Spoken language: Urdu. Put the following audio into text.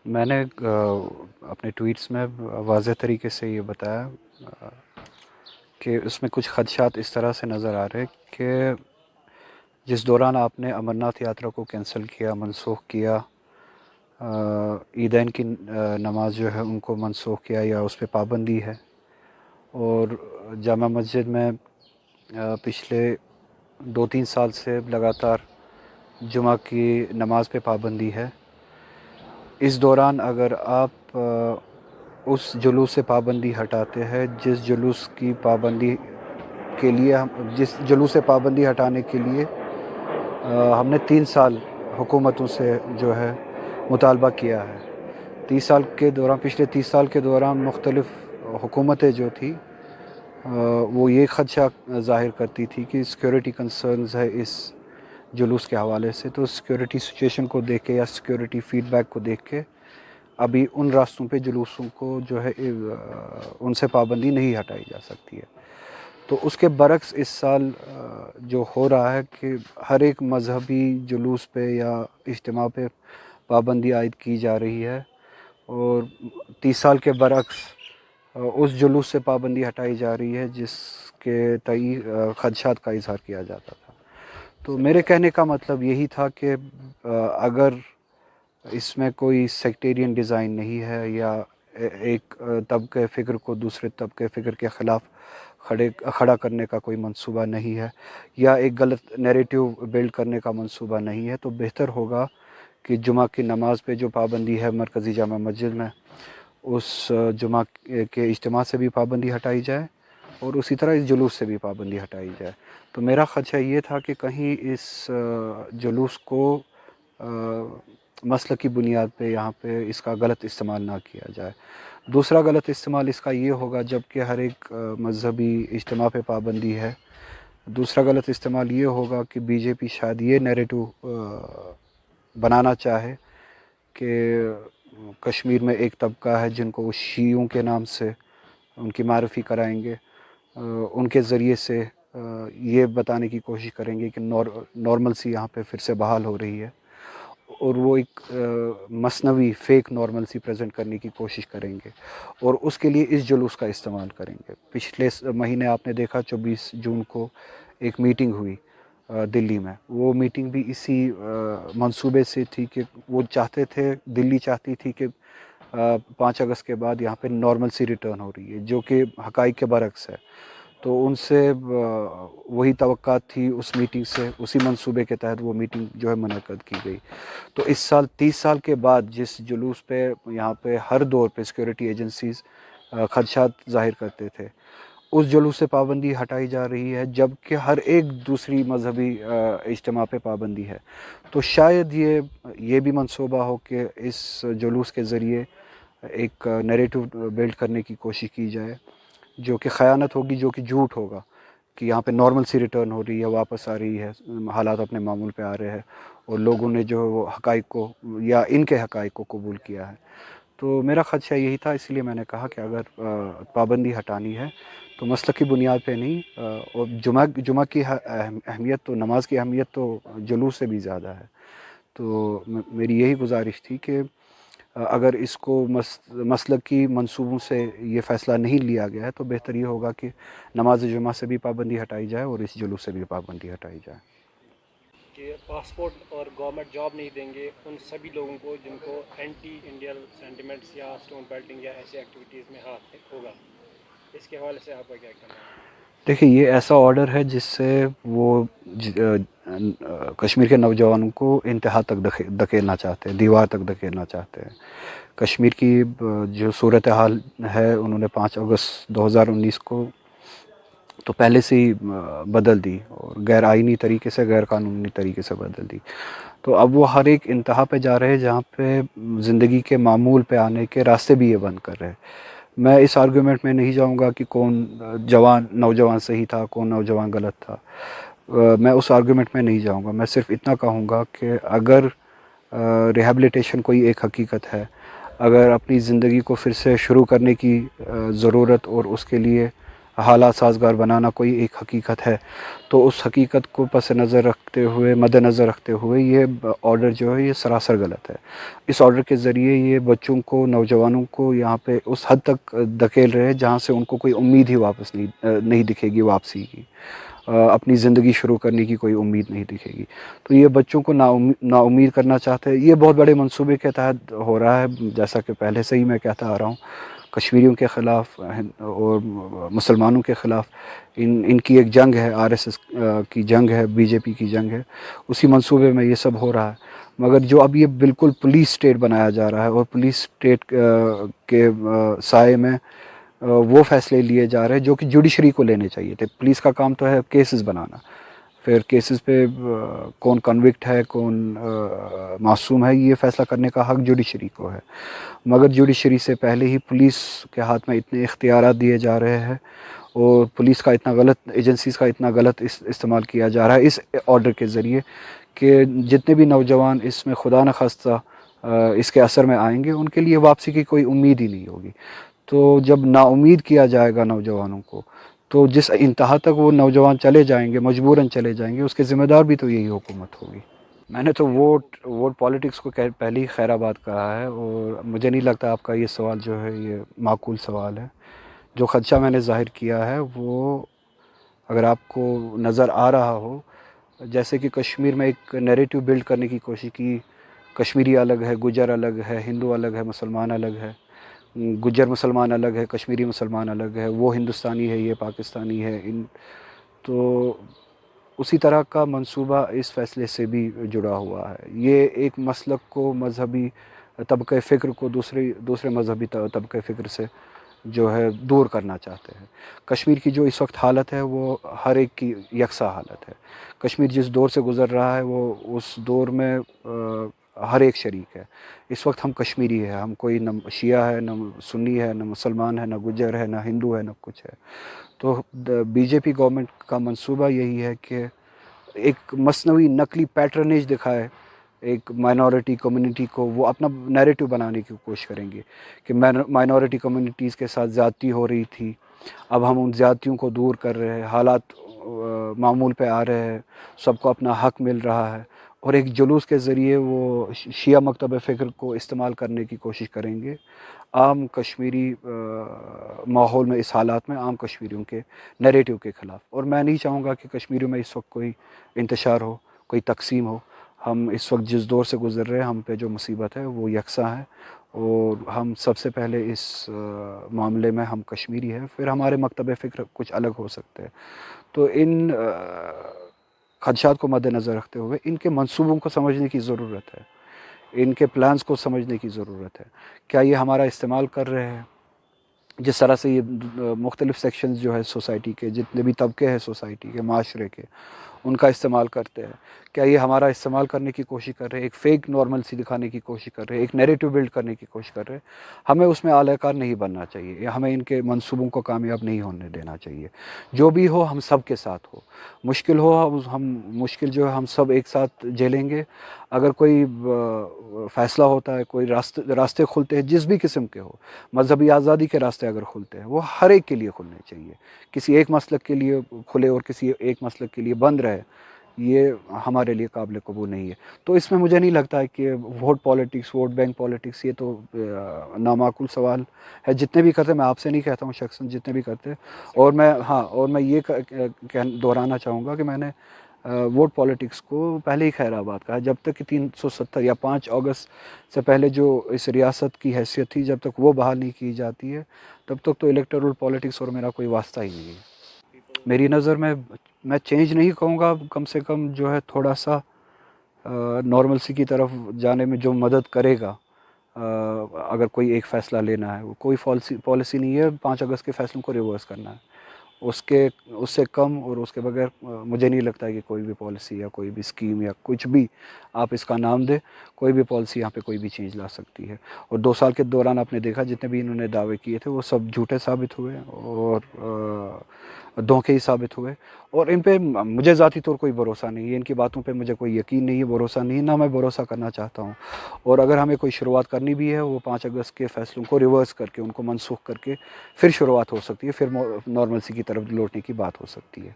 میں نے اپنے ٹویٹس میں واضح طریقے سے یہ بتایا کہ اس میں کچھ خدشات اس طرح سے نظر آ رہے کہ جس دوران آپ نے امرناتھ یاترا کو کینسل کیا، منسوخ کیا، عیدین کی نماز جو ہے ان کو منسوخ کیا یا اس پہ پابندی ہے، اور جامع مسجد میں پچھلے 2-3 سال سے لگاتار جمعہ کی نماز پہ پابندی ہے۔ اس دوران اگر آپ اس جلوس سے پابندی ہٹاتے ہیں جس جلوس کی پابندی کے لیے جس جلوس سے پابندی ہٹانے کے لیے ہم نے 3 سال حکومتوں سے جو ہے مطالبہ کیا ہے۔ 30 سال کے دوران پچھلے 30 سال کے دوران مختلف حکومتیں جو تھی وہ یہ خدشہ ظاہر کرتی تھی کہ سیکیورٹی کنسرنز ہے اس جلوس کے حوالے سے، تو سیکیورٹی سچویشن کو دیکھ کے یا سیکیورٹی فیڈ بیک کو دیکھ کے ابھی ان راستوں پہ جلوسوں کو جو ہے ان سے پابندی نہیں ہٹائی جا سکتی ہے۔ تو اس کے برعکس اس سال جو ہو رہا ہے کہ ہر ایک مذہبی جلوس پہ یا اجتماع پہ پابندی عائد کی جا رہی ہے، اور 30 سال کے برعکس اس جلوس سے پابندی ہٹائی جا رہی ہے جس کے تئیں خدشات کا اظہار کیا جاتا تھا۔ تو میرے کہنے کا مطلب یہی تھا کہ اگر اس میں کوئی سیکٹیرین ڈیزائن نہیں ہے یا ایک طبقہ فکر کو دوسرے طبقہ فکر کے خلاف کھڑا کرنے کا کوئی منصوبہ نہیں ہے یا ایک غلط نیریٹو بلڈ کرنے کا منصوبہ نہیں ہے، تو بہتر ہوگا کہ جمعہ کی نماز پہ جو پابندی ہے مرکزی جامع مسجد میں، اس جمعہ کے اجتماع سے بھی پابندی ہٹائی جائے اور اسی طرح اس جلوس سے بھی پابندی ہٹائی جائے۔ تو میرا خدشہ یہ تھا کہ کہیں اس جلوس کو مسلکی بنیاد پہ یہاں پہ اس کا غلط استعمال نہ کیا جائے۔ دوسرا غلط استعمال اس کا یہ ہوگا، جب کہ ہر ایک مذہبی اجتماع پہ پابندی ہے، دوسرا غلط استعمال یہ ہوگا کہ بی جے پی شاید یہ نیریٹو بنانا چاہے کہ کشمیر میں ایک طبقہ ہے جن کو وہ شیعوں کے نام سے ان کی معرفی کرائیں گے، ان کے ذریعے سے یہ بتانے کی کوشش کریں گے کہ نارملسی یہاں پہ پھر سے بحال ہو رہی ہے، اور وہ ایک مصنوعی فیک نارملسی پریزنٹ کرنے کی کوشش کریں گے اور اس کے لیے اس جلوس کا استعمال کریں گے۔ پچھلے مہینے آپ نے دیکھا 24 جون کو ایک میٹنگ ہوئی دلی میں، وہ میٹنگ بھی اسی منصوبے سے تھی کہ وہ چاہتے تھے، دلی چاہتی تھی کہ 5 اگست کے بعد یہاں پہ نارملسی ریٹرن ہو رہی ہے، جو کہ حقائق کے برعکس ہے۔ تو ان سے وہی توقعات تھی اس میٹنگ سے، اسی منصوبے کے تحت وہ میٹنگ جو ہے منعقد کی گئی۔ تو اس سال 30 سال کے بعد جس جلوس پہ یہاں پہ ہر دور پہ سیکیورٹی ایجنسیز خدشات ظاہر کرتے تھے، اس جلوس سے پابندی ہٹائی جا رہی ہے، جبکہ ہر ایک دوسری مذہبی اجتماع پہ پابندی ہے۔ تو شاید یہ بھی منصوبہ ہو کہ اس جلوس کے ذریعے ایک نیریٹو بلڈ کرنے کی کوشش کی جائے، جو کہ خیانت ہوگی، جو کہ جھوٹ ہوگا کہ یہاں پہ نارملسی ریٹرن ہو رہی ہے، واپس آ رہی ہے، حالات اپنے معمول پہ آ رہے ہیں، اور لوگوں نے جو وہ حقائق کو یا ان کے حقائق کو قبول کیا ہے۔ تو میرا خدشہ یہی تھا، اس لیے میں نے کہا کہ اگر پابندی ہٹانی ہے تو مسلک کی بنیاد پہ نہیں، اور جمعہ کی اہمیت تو، نماز کی اہمیت تو جلوس سے بھی زیادہ ہے۔ تو میری یہی گزارش تھی کہ اگر اس کو مسلک کی منصوبوں سے یہ فیصلہ نہیں لیا گیا ہے تو بہتر یہ ہوگا کہ نماز جمعہ سے بھی پابندی ہٹائی جائے اور اس جلوس سے بھی پابندی ہٹائی جائے۔ کہ پاسپورٹ اور گورنمنٹ جاب نہیں دیں گے ان سبھی لوگوں کو جن کو اینٹی انڈین سینٹیمنٹس یا اسٹون بیلٹنگ یا ایسی ایکٹیویٹیز میں ہاتھ ہوگا، اس کے حوالے سے آپ کا کیا کہنا ہے؟ دیکھیں، یہ ایسا آرڈر ہے جس سے وہ کشمیر کے نوجوانوں کو انتہا تک دھکیلنا چاہتے ہیں، دیوار تک دھکیلنا چاہتے ہیں۔ کشمیر کی جو صورتحال ہے انہوں نے 5 اگست 2019 کو تو پہلے سے ہی بدل دی، اور غیر آئینی طریقے سے، غیر قانونی طریقے سے بدل دی۔ تو اب وہ ہر ایک انتہا پہ جا رہے ہیں جہاں پہ زندگی کے معمول پہ آنے کے راستے بھی یہ بند کر رہے ہیں۔ میں اس آرگومنٹ میں نہیں جاؤں گا کہ کون نوجوان صحیح تھا، کون نوجوان غلط تھا، میں اس آرگومنٹ میں نہیں جاؤں گا۔ میں صرف اتنا کہوں گا کہ اگر ریہیبلیٹیشن کوئی ایک حقیقت ہے، اگر اپنی زندگی کو پھر سے شروع کرنے کی ضرورت اور اس کے لیے حالات سازگار بنانا کوئی ایک حقیقت ہے، تو اس حقیقت کو مد نظر رکھتے ہوئے یہ آرڈر جو ہے یہ سراسر غلط ہے۔ اس آرڈر کے ذریعے یہ بچوں کو، نوجوانوں کو یہاں پہ اس حد تک دھکیل رہے ہیں جہاں سے ان کو کوئی امید ہی واپس نہیں دکھے گی واپسی کی، اپنی زندگی شروع کرنے کی کوئی امید نہیں دکھے گی۔ تو یہ بچوں کو نا امید کرنا چاہتے ہیں۔ یہ بہت بڑے منصوبے کے تحت ہو رہا ہے، جیسا کہ پہلے سے ہی میں کہتا آ رہا ہوں، کشمیریوں کے خلاف اور مسلمانوں کے خلاف ان کی ایک جنگ ہے، RSS کی جنگ ہے، BJP کی جنگ ہے، اسی منصوبے میں یہ سب ہو رہا ہے۔ مگر جو اب یہ بالکل پولیس اسٹیٹ بنایا جا رہا ہے اور پولیس اسٹیٹ کے سائے میں وہ فیصلے لیے جا رہے ہیں جو کہ جوڈیشری کو لینے چاہیے تھے۔ پولیس کا کام تو ہے کیسز بنانا، پھر کیسز پہ کون کنوکٹ ہے، کون معصوم ہے، یہ فیصلہ کرنے کا حق جوڈیشری کو ہے۔ مگر جوڈیشری سے پہلے ہی پولیس کے ہاتھ میں اتنے اختیارات دیے جا رہے ہیں اور پولیس کا اتنا غلط، ایجنسیز کا اتنا غلط استعمال کیا جا رہا ہے اس آرڈر کے ذریعے کہ جتنے بھی نوجوان اس میں خدا نخواستہ اس کے اثر میں آئیں گے، ان کے لیے واپسی کی کوئی امید ہی نہیں ہوگی۔ تو جب نا امید کیا جائے گا نوجوانوں کو، تو جس انتہا تک وہ نوجوان چلے جائیں گے، مجبوراً چلے جائیں گے، اس کے ذمہ دار بھی تو یہی حکومت ہوگی۔ میں نے تو ووٹ پالیٹکس کو پہلے ہی خیر آباد کہا ہے، اور مجھے نہیں لگتا آپ کا یہ سوال جو ہے یہ معقول سوال ہے۔ جو خدشہ میں نے ظاہر کیا ہے وہ اگر آپ کو نظر آ رہا ہو، جیسے کہ کشمیر میں ایک نیریٹو بلڈ کرنے کی کوشش کی، کشمیری الگ ہے، گجر الگ ہے، ہندو الگ ہے، مسلمان الگ ہے، گجر مسلمان الگ ہے، کشمیری مسلمان الگ ہے، وہ ہندوستانی ہے، یہ پاکستانی ہے، تو اسی طرح کا منصوبہ اس فیصلے سے بھی جڑا ہوا ہے۔ یہ ایک مسلک کو، مذہبی طبقہ فکر کو دوسرے مذہبی طبقہ فکر سے جو ہے دور کرنا چاہتے ہیں۔ کشمیر کی جو اس وقت حالت ہے وہ ہر ایک کی یکساں حالت ہے۔ کشمیر جس دور سے گزر رہا ہے وہ اس دور میں ہر ایک شریک ہے۔ اس وقت ہم کشمیری ہیں، ہم کوئی نہ شیعہ ہے، نہ سنی ہے، نہ مسلمان ہے، نہ گجر ہے، نہ ہندو ہے، نہ کچھ ہے۔ تو BJP گورنمنٹ کا منصوبہ یہی ہے کہ ایک مصنوعی نقلی پیٹرنیج دکھائے ایک مائنورٹی کمیونٹی کو، وہ اپنا نیریٹو بنانے کی کوشش کریں گے کہ مائنورٹی کمیونٹیز کے ساتھ زیادتی ہو رہی تھی، اب ہم ان زیادتیوں کو دور کر رہے ہیں، حالات معمول پہ آ رہے ہیں، سب کو اپنا حق مل رہا ہے، اور ایک جلوس کے ذریعے وہ شیعہ مکتب فکر کو استعمال کرنے کی کوشش کریں گے عام کشمیری ماحول میں، اس حالات میں عام کشمیریوں کے نیریٹو کے خلاف۔ اور میں نہیں چاہوں گا کہ کشمیریوں میں اس وقت کوئی انتشار ہو، کوئی تقسیم ہو۔ ہم اس وقت جس دور سے گزر رہے ہیں، ہم پہ جو مصیبت ہے وہ یکساں ہے، اور ہم سب سے پہلے اس معاملے میں ہم کشمیری ہیں، پھر ہمارے مکتب فکر کچھ الگ ہو سکتے ہیں۔ تو ان خدشات کو مد نظر رکھتے ہوئے ان کے منصوبوں کو سمجھنے کی ضرورت ہے، ان کے پلانز کو سمجھنے کی ضرورت ہے۔ کیا یہ ہمارا استعمال کر رہے ہیں؟ جس طرح سے یہ مختلف سیکشنز جو ہے سوسائٹی کے، جتنے بھی طبقے ہیں سوسائٹی کے، معاشرے کے، ان کا استعمال کرتے ہیں، کیا یہ ہمارا استعمال کرنے کی کوشش کر رہے ہیں، ایک فیک نارمل سی دکھانے کی کوشش کر رہے ہیں، ایک نیریٹو بلڈ کرنے کی کوشش کر رہے ہیں؟ ہمیں اس میں اعلی کار نہیں بننا چاہیے، ہمیں ان کے منصوبوں کو کامیاب نہیں ہونے دینا چاہیے۔ جو بھی ہو ہم سب کے ساتھ ہو، مشکل ہو ہم مشکل جو ہے ہم سب ایک ساتھ جھیلیں گے۔ اگر کوئی فیصلہ ہوتا ہے، کوئی راستے کھلتے ہیں جس بھی قسم کے ہو، مذہبی آزادی کے راستے اگر کھلتے ہیں وہ ہر ایک کے لیے کھلنے چاہیے، کسی ایک مسلک کے لیے کھلے اور کسی ایک مسلک کے لیے بند رہے، یہ ہمارے لیے قابل قبول نہیں ہے۔ تو اس میں مجھے نہیں لگتا ہے کہ vote politics, vote bank politics, یہ تو نامعقول سوال ہے۔ جتنے بھی کرتے، میں آپ سے نہیں کہتا ہوں شخصاً، جتنے بھی کرتے، اور میں یہ دہرانا چاہوں گا کہ میں نے ووٹ پالیٹکس کو پہلے ہی خیر آباد کہا، جب تک کہ 370 یا 5 اگست سے پہلے جو اس ریاست کی حیثیت تھی، جب تک وہ بحال نہیں کی جاتی ہے، تب تک تو الیکٹورل پالیٹکس اور میرا کوئی واسطہ ہی نہیں ہے۔ میری نظر میں چینج نہیں کہوں گا، کم سے کم جو ہے تھوڑا سا نارمل سی کی طرف جانے میں جو مدد کرے گا، اگر کوئی ایک فیصلہ لینا ہے، وہ کوئی پالیسی نہیں ہے 5 اگست کے فیصلوں کو ریورس کرنا ہے، اس سے کم اور اس کے بغیر مجھے نہیں لگتا ہے کہ کوئی بھی پالیسی یا کوئی بھی اسکیم یا کچھ بھی آپ اس کا نام دیں، کوئی بھی پالیسی یہاں پہ کوئی بھی چینج لا سکتی ہے۔ اور 2 سال کے دوران آپ نے دیکھا جتنے بھی انہوں نے دعوے کیے تھے وہ سب جھوٹے ثابت ہوئے اور دھوکے ہی ثابت ہوئے، اور ان پہ مجھے ذاتی طور کوئی بھروسہ نہیں ہے، ان کی باتوں پہ مجھے کوئی یقین نہیں ہے، بھروسہ نہیں ہے، نہ میں بھروسہ کرنا چاہتا ہوں۔ اور اگر ہمیں کوئی شروعات کرنی بھی ہے، وہ 5 اگست کے فیصلوں کو ریورس کر کے، ان کو منسوخ کر کے پھر شروعات ہو سکتی ہے، پھر نارمل سی کی طرف لوٹنے کی بات ہو سکتی ہے.